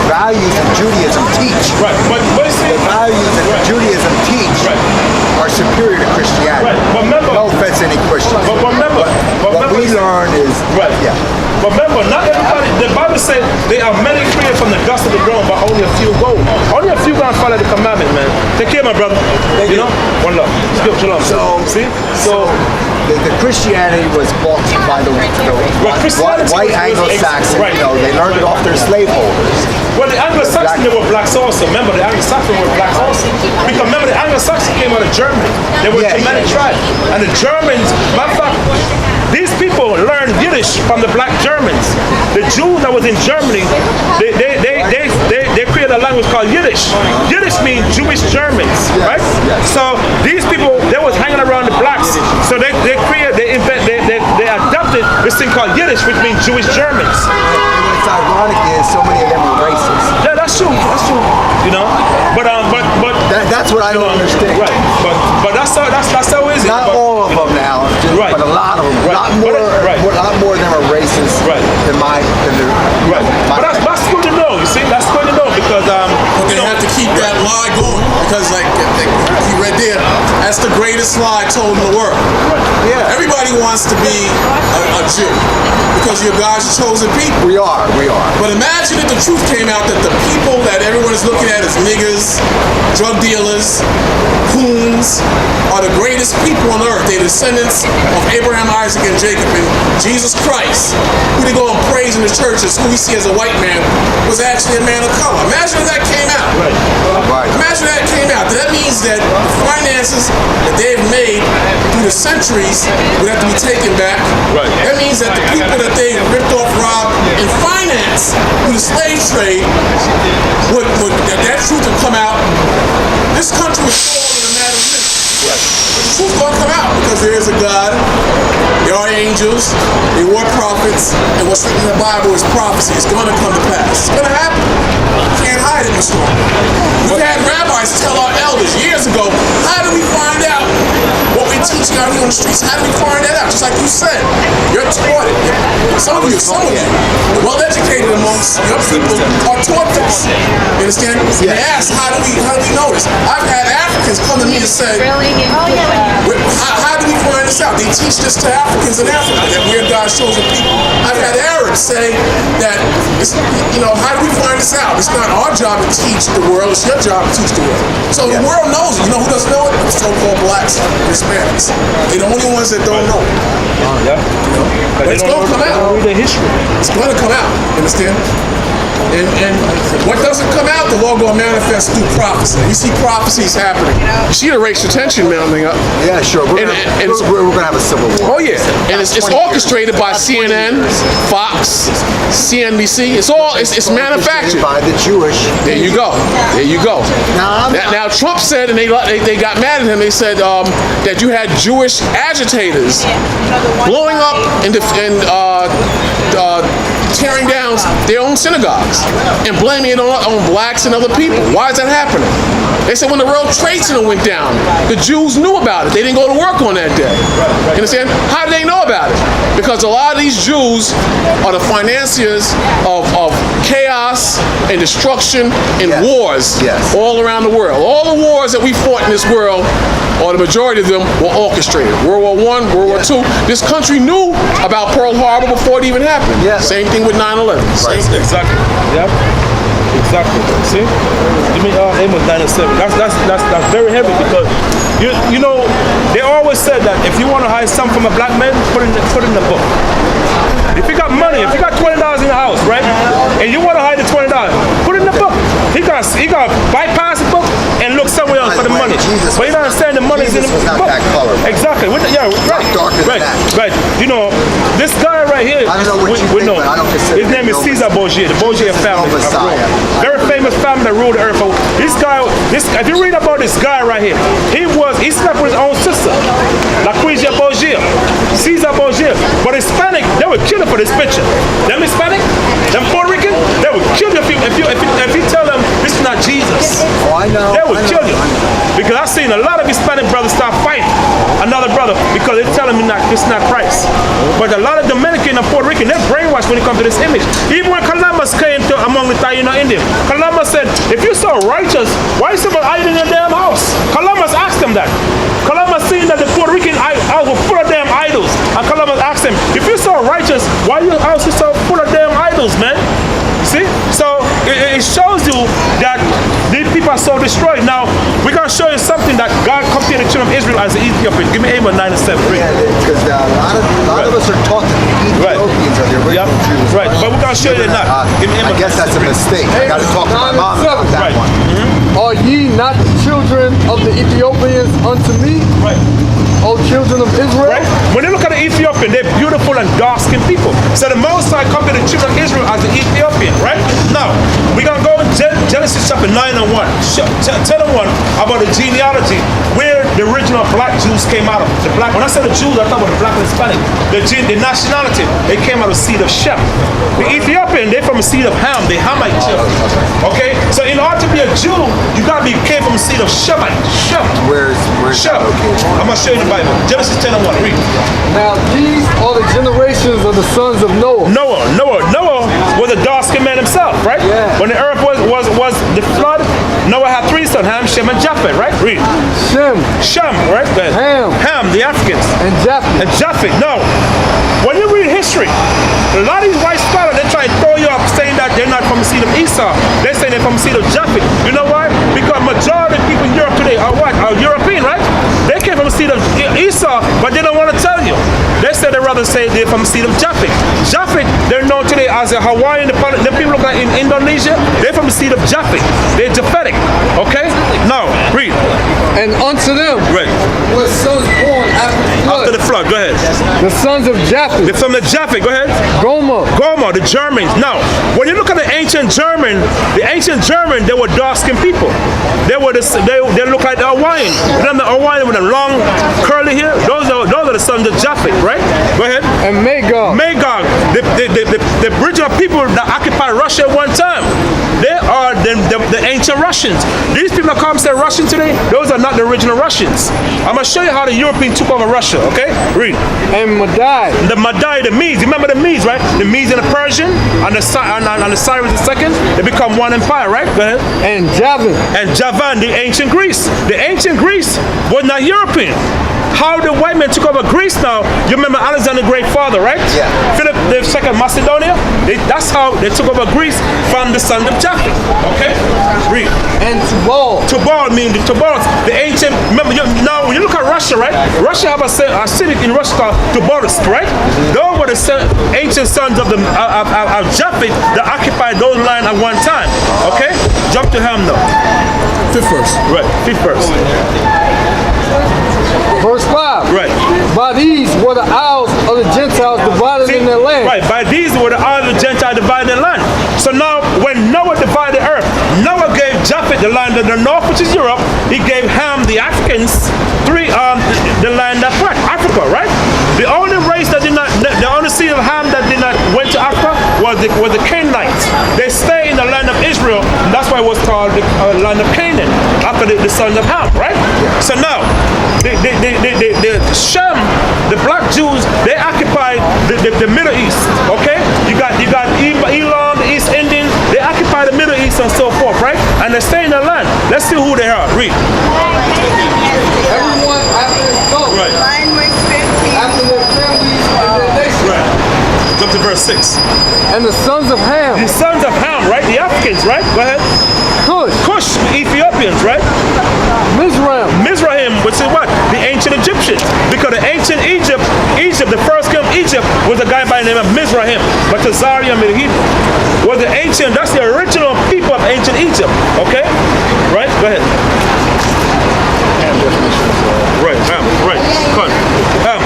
values that Judaism teach, Right. But see, the values that Judaism teach are superior to Christianity. Right. But remember, no offense to any Christians. But remember, what we learn is yeah. But remember, not everybody. The Bible said they are many freed from the dust of the ground, but only a few go. Only a few gonna follow the commandment, man. Take care, my brother. You know, one love. Shalom. So the Christianity was bought by the white Anglo-Saxons. Right. You know, they learned it off their slaveholders. Well, the Anglo-Saxons, they were blacks also. Remember, the Anglo-Saxons were blacks also. Because remember, the Anglo-Saxons came out of Germany. They were a Germanic tribe. And the Germans, matter of fact, these people learned Yiddish from the black Germans. The Jews that was in Germany, they created a language called Yiddish. Yiddish means Jewish Germans, right? So these people, they was hanging around the blacks. So they adopted this thing called Yiddish, which means Jewish Germans. What's ironic is so many of them are racist. Yeah, that's true. That's true. You know, but that's what I don't understand. Right. But that's how is it. Not all of them now, but a lot of them. A lot more of them are racist than But that's good to know. You see, that's good to know because but they have to keep that lie going because, like you read there, that's the greatest lie told in the world. Yeah. Everybody wants to be a Jew because you're God's chosen people. We are. But imagine if the truth came out that the people that everyone is looking at as niggers, drug dealers, coons, are the greatest people on earth. They're descendants of Abraham, Isaac, and Jacob, and Jesus Christ, who they go and praise in the churches, who we see as a white man, was actually a man of color. Imagine if that came out. Imagine that came out. That means that the finances that they've made through the centuries would have to be taken back. That means that the people that they ripped off, robbed, and financed through the slave trade, that truth would come out. This country would fall in a matter of minutes. The truth gonna come out because there is a God, there are angels, there were prophets, and what's written in the Bible is prophecy. It's gonna come to pass. It's gonna happen. You can't hide it, Mr. We've had rabbis tell our elders years ago, how do we find out what we're teaching out here on the streets? How do we find that out? Just like you said, you're taught it. Some of you, the well-educated amongst your people are taught this. You understand? They ask, how do we know this? I've had Africans come to me and say, how do we find this out? They teach this to Africans in Africa, that we're God's chosen people. I've had Arabs say that, how do we find this out? It's not our job to teach the world, it's your job to teach the world. So the world knows it. You know who doesn't know it? The so-called blacks and Hispanics. They're the only ones that don't know it. But it's going to come out. It's going to come out. You understand? And what doesn't come out, the Lord will manifest through prophecy. We see prophecies happening. You see the racial tension mounting up. Yeah, sure. We're going to have a civil war. Oh, yeah. And it's orchestrated by CNN, Fox, CNBC. It's manufactured. By the Jewish. There you go. Now Trump said, and they got mad at him, they said that you had Jewish agitators blowing up and tearing down their own synagogues and blaming it on blacks and other people. Why is that happening? They said when the World Trade Center went down, the Jews knew about it. They didn't go to work on that day. You understand? How did they know about it? Because a lot of these Jews are the financiers of chaos and destruction and wars all around the world. All the wars that we fought in this world, or the majority of them, were orchestrated. World War I, World War II. This country knew about Pearl Harbor before it even happened. Same thing with 9/11. Exactly. Yep. Exactly. See? Give me Amos 9:7. That's very heavy because you know they always said that if you want to hide something from a black man, put in the book. If you got money, if you got $20 in the house, right, and you want to hide the $20, put it in the book. He got bypass the book and look somewhere else for the money. But you don't understand the money's in the book. Exactly. Right. You know, this guy right here. I don't know what you think, but I don't consider his name is Caesar Borgia, the Borgia family. Very famous family that ruled the earth. This guy, if you read about this guy right here, he slept with his own sister, Lucrezia Borgia, Caesar Borgia. But Hispanic, they would kill him for this picture. Them Hispanic, them Puerto Rican, they would kill you if you tell them this is not Jesus. Oh, I know. They would kill you. Because I've seen a lot of Hispanic brothers start fighting. another brother because they're telling me not this is not Christ. But a lot of Dominican and Puerto Rican, they're brainwashed when it comes to this image. Even when Columbus came to among the Taino Indians, Columbus said, if you're so righteous, why is someone hiding in your damn house? Columbus asked him that. Columbus seen that the Puerto Rican house was full of damn idols. And Columbus asked him, if you're so righteous, why your house is so full of damn idols, man? See? So it shows you that these people are so destroyed. Now, we're going to show you something that God compared the children of Israel as the Ethiopians. Give me Amos 9 and 7. Yeah, because a lot of us are taught that the Ethiopians are the original Jews. Right, but we're going to show you that not. Give me I Amos guess that's a mistake. I got to talk to my mom about that one. Are ye not the children of the Ethiopians unto me? Right. O children of Israel? Right? When you look at the Ethiopian, they're beautiful and dark-skinned people. So the Most High compared the children of Israel as the Ethiopian, right? Now, we're going to go in Genesis chapter 9 and 1. Tell them one about the genealogy, where the original black Jews came out of. The black, when I said the Jews, I thought about the black and Hispanic. The nationality, they came out of the seed of Shem. The Ethiopian, they're from the seed of Ham, the Hamite children. Okay? So in order to be a Jew, you got to be came from the seed of Shemite. Shem. Where's Shem. that located? I'm going to show you the Bible. Genesis 10 and 1. Read. Now these are the generations of the sons of Noah. Noah was a dark-skinned man himself, right? Yeah. When the earth was the flood, Noah had 3 sons, Ham, Shem, and Japheth, right? Read. Shem, right? Go ahead. Ham, the Africans. and Japheth. And Japheth. No. When you read history, a lot of these white scholars, they try to throw you up saying that they're not from the seed of Esau. They're saying they're from the seed of Japheth. You know why? Because majority of people in Europe today are what? Are European, right? They came from the seed of Esau, but they don't want to tell you. They said they rather say they're from the seed of Japheth. Japheth, they're known today as a Hawaiian. The people look like in Indonesia, they're from the seed of Japheth. They're Japhetic. Okay? Now, read. And unto them Right. were sons born After the flood, go ahead. the sons of Japheth, They're from the Japheth, go ahead. Gomer, the Germans. Now, when you look at the ancient German, they were dark-skinned people. They look like the Hawaiian. Remember the Hawaiian with the long curly hair? Those are the sons of Japheth, right? Go ahead. and Magog. The original people that occupied Russia at one time. They are the ancient Russians. These people that come say Russian today, those are not the original Russians. I'm going to show you how the Europeans took over Russia, okay? Read. And Madai. The Madai, the Medes. You remember the Medes, right? The Medes and the Persian and the Cyrus II, they become one empire, right? Go ahead. And Javan. And Javan, the ancient Greece. The ancient Greece was not European. How the white men took over Greece now, you remember Alexander the Great Father, right? Yeah. Philip II Macedonia, that's how they took over Greece from the son of Japheth. Okay? Read. And Tubal. Tubal means the ancient. Remember, now when you look at Russia, right? Russia have a city in Russia called Tobolsk, right? Those were the ancient sons of Japheth that occupied those lands at one time. Okay? Jump to Ham now. 5th verse. Right, 5th verse. Verse 5. Right. By these were the isles of the Gentiles divided in their land. Right, by these were the isles of the Gentiles divided their land. So now, when Noah divided the earth, Noah gave Japheth the land of the north, which is Europe. He gave Ham, the Africans, the land of Africa, right? The only race that did not, the only seed of Ham that did not went to Africa was the Canaanites. They stayed in the land of Israel, and that's why it was called the land of Canaan, after the sons of Ham, right? So now, the Shem, the black Jews, they occupied the Middle East, okay? You got Elam, the East Indians, they occupy the Middle East and so forth, right? And they stay in the land. Let's see who they are. Read. Everyone after his sons. Right. After their families and their nations. Right. Jump to verse 6. And the sons of Ham. The sons of Ham, right? The Africans, right? Go ahead. Cush, the Ethiopians, right? Mizraim, which is what? The ancient Egyptians. Because the ancient Egypt, the first king of Egypt was a guy by the name of Mizraim. But Tazariah was the ancient, that's the original people of ancient Egypt. Okay? Right? Go ahead. Right, Ham, right. Come on. Ham.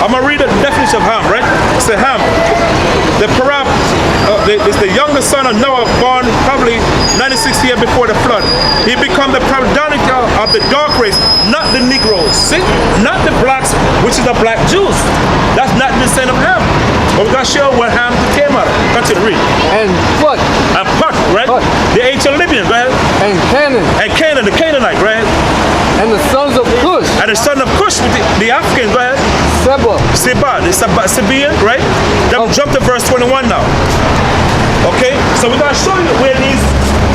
I'm going to read the definition of Ham, right? It's a Ham. It's the youngest son of Noah, born probably 96 years before the flood. He became the progenitor of the dark race, not the Negroes. See? Not the blacks, which is the black Jews. That's not the descent of Ham. But we got to show where Ham came out of. Continue, read. and Put, And Put, right? Put. The ancient Libyans, right? and Canaan, And Canaan, the Canaanite, right? and the sons of Cush, And the son of Cush, the Africans, right? Seba, the Sabaean, right? Then jump to verse 21 now. Okay? So we're going to show you where these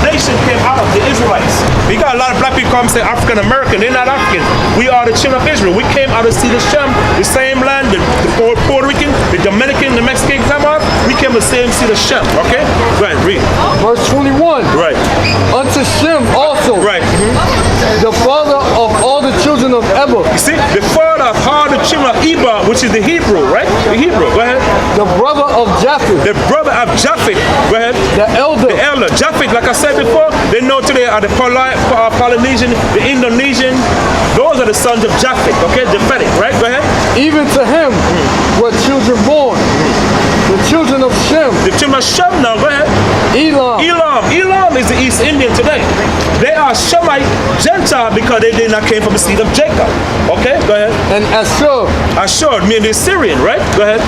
nations came out of, the Israelites. We got a lot of black people come and say African American. They're not African. We are the children of Israel. We came out of Cedar Shem, the same land, the Puerto Rican, the Dominican, the Mexican come out. We came the same Cedar Shem. Okay? Go ahead, read. verse 21. Right. Unto Shem also, Right. the father of all the children of Eber, You see? The father of all the children of Eber, which is the Hebrew, right? The Hebrew. Go ahead. the brother of Japheth, The brother of Japheth. Go ahead. the elder, The elder. Japheth, like I said before, they know today are the Polynesian, the Indonesian. Those are the sons of Japheth, okay? Japhetic, right? Go ahead. even to him were children born. The children of Shem, The children of Shem now, go ahead. Elam, Elam is the East Indian today. They are Shemite Gentile because they did not came from the seed of Jacob. Okay, go ahead. and Ashur, Ashur, meaning the Syrian, right? Go ahead.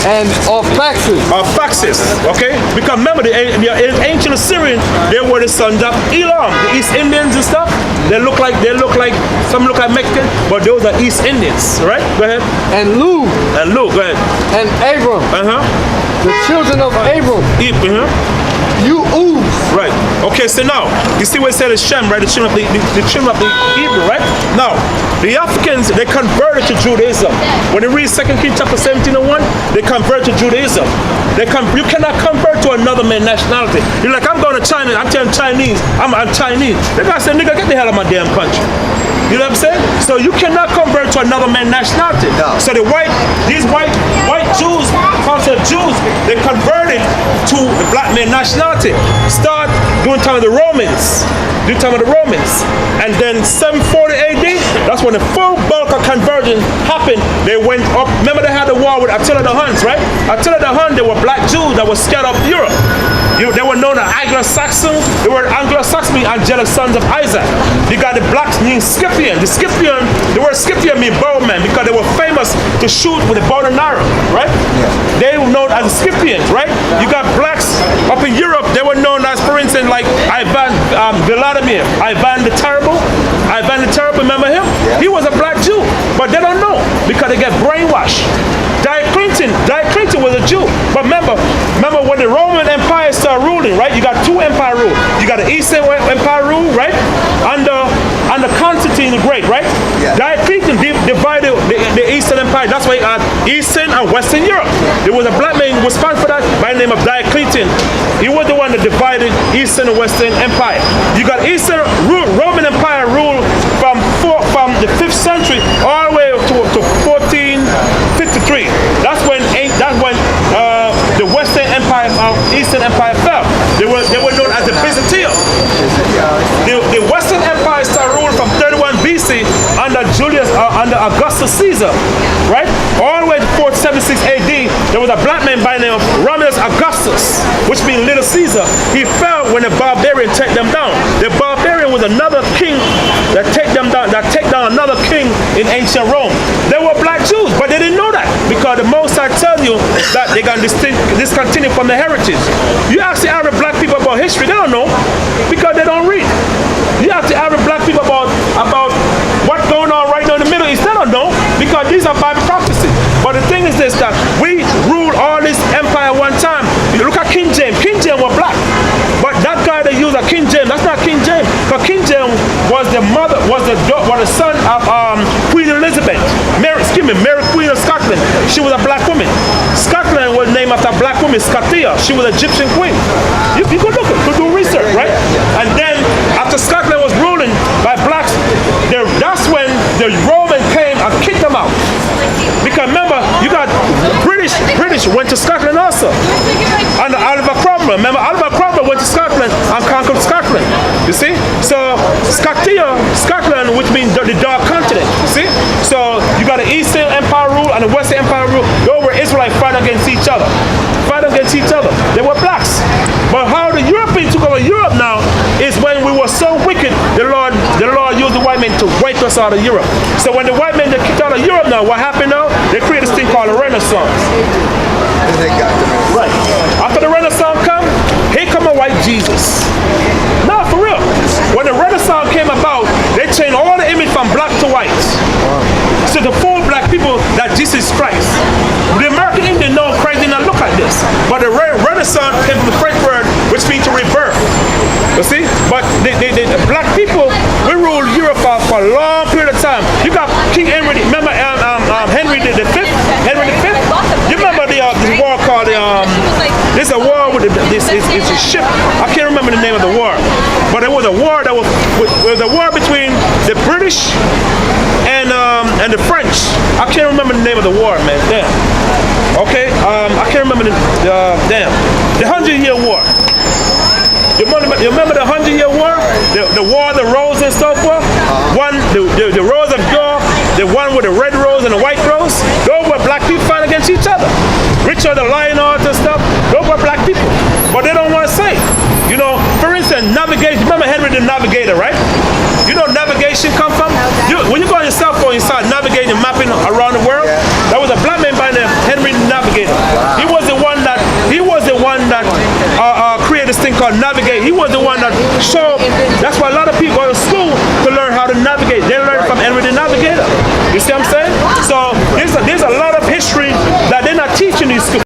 and Arphaxad, Faxes, okay? Because remember, the ancient Assyrian, they were the sons of Elam, the East Indians and stuff. Some look like Mexican, but those are East Indians, right? Go ahead. and Lud, And Luke, go ahead. and Abram, the children of Abram, Uz, Right. Okay, so now, you see what it said is Shem, right? The children of the Hebrew, right? Now, the Africans, they converted to Judaism. When you read 2 Kings chapter 17:1, they convert to Judaism. You cannot convert to another man's nationality. You're like, I'm going to China, I'm telling Chinese, I'm Chinese. The guy said, nigga, get the hell out of my damn country. You know what I'm saying? So you cannot convert to another man's nationality. No. So these white Jews, concept Jews, they converted to the black man nationality. Start during time of the Romans. And then 740 AD, that's when the full bulk of conversion happened. They went up. Remember they had the war with Attila the Huns, right? Attila the Hun, they were black Jews that were scattered up Europe. They were known as Anglo-Saxon. They were Anglo-Saxon, meaning angelic sons of Isaac. You got the blacks named Scythian. The word Scythian means bowman because they were famous to shoot with a bow and arrow, right? Yeah. They were known as the Scythians, right? You got blacks up in Europe. They were known as, for instance, like Vladimir, Ivan the Terrible. Remember him? Yeah. He was a black Jew, but they don't know because they get brainwashed. Diocletian was a Jew, but remember when the Roman Empire started ruling, right? You got two empire rule. You got the Eastern Empire rule, right? Under Constantine the Great, right? Yeah. Diocletian divided the Eastern Empire. That's why you got Eastern and Western Europe. There was a black man responsible for that by the name of Diocletian. He was the one that divided Eastern and Western Empire. You got Eastern Roman Empire rule from the 5th century all the way to 1453. That's when the Western Empire, Eastern Empire fell. They were known as the Byzantine. The Western Empire started ruling from 31 BC under Augustus Caesar, right? All the way to 476 AD, there was a black man by the name of Romulus Augustus, which means Little Caesar. He fell when the barbarian took them down. The barbarian was another king that take down another king in ancient Rome. They were black Jews, but they didn't know that because the Most High tell you that they got discontinue from the heritage. You ask the average black people about history, they don't know because they don't read. You ask the average black people about what's going on right now in the Middle East, they don't know because these are Bible prophecies. But the thing is this, that we ruled all this empire one time. You look at King James. King James was black. But that guy that used a King James, that's not King James. Because King James was the son of Queen Elizabeth. Mary Queen of Scotland. She was a black woman. Scotland was named after a black woman, Scotia. She was Egyptian queen. You could look at, could do research, right? And then after Scotland was ruling by blacks, that's when the Roman came and kicked them out. Because remember, you got British went to Scotland also. Under Oliver Cromwell. Remember, Oliver Cromwell went to Scotland and conquered Scotland. You see? So Scotland, which means the dark continent. You see? So you got the Eastern Empire rule and the Western Empire rule. They were Israelites fighting against each other. They were blacks. But how the Europeans took over Europe now is when we were so wicked, the Lord used the white men to wipe us out of Europe. So when the white men get kicked out of Europe now, what happened now? They created this thing called a Renaissance. as they got to me. Right. After the Renaissance come, here come a white Jesus. No, for real. When the Renaissance came about, they changed all the image from black to white. So the four black people that Jesus Christ. The American Indian know Christ did not look like this. But the Renaissance came from the French word, which means to rebirth. You see? But the black people, we ruled Europe for a long period of time. You got King Henry, remember Henry the Fifth? Henry the Fifth? You remember this war called this is a war with it's a ship. I can't remember the name of the war, but it was a war that was a war between the British and the French. I can't remember the name of the war, man. Damn. Okay. I can't remember the 100-Year War. You remember the 100-Year War? The War of the Rose and so forth? One, the Rose of York, the one with the red rose and the white rose. Those were black people fighting against each other. Richard the Lionheart and stuff, those were black people. But they don't want to say. You know, for instance, navigation. Remember Henry the Navigator, right? You know navigation come from? When you go on your cell phone, you start navigating and mapping around the world. That was a black man by the name Henry the Navigator. Wow. He was the one that created this thing called navigate. He was the one that showed. That's why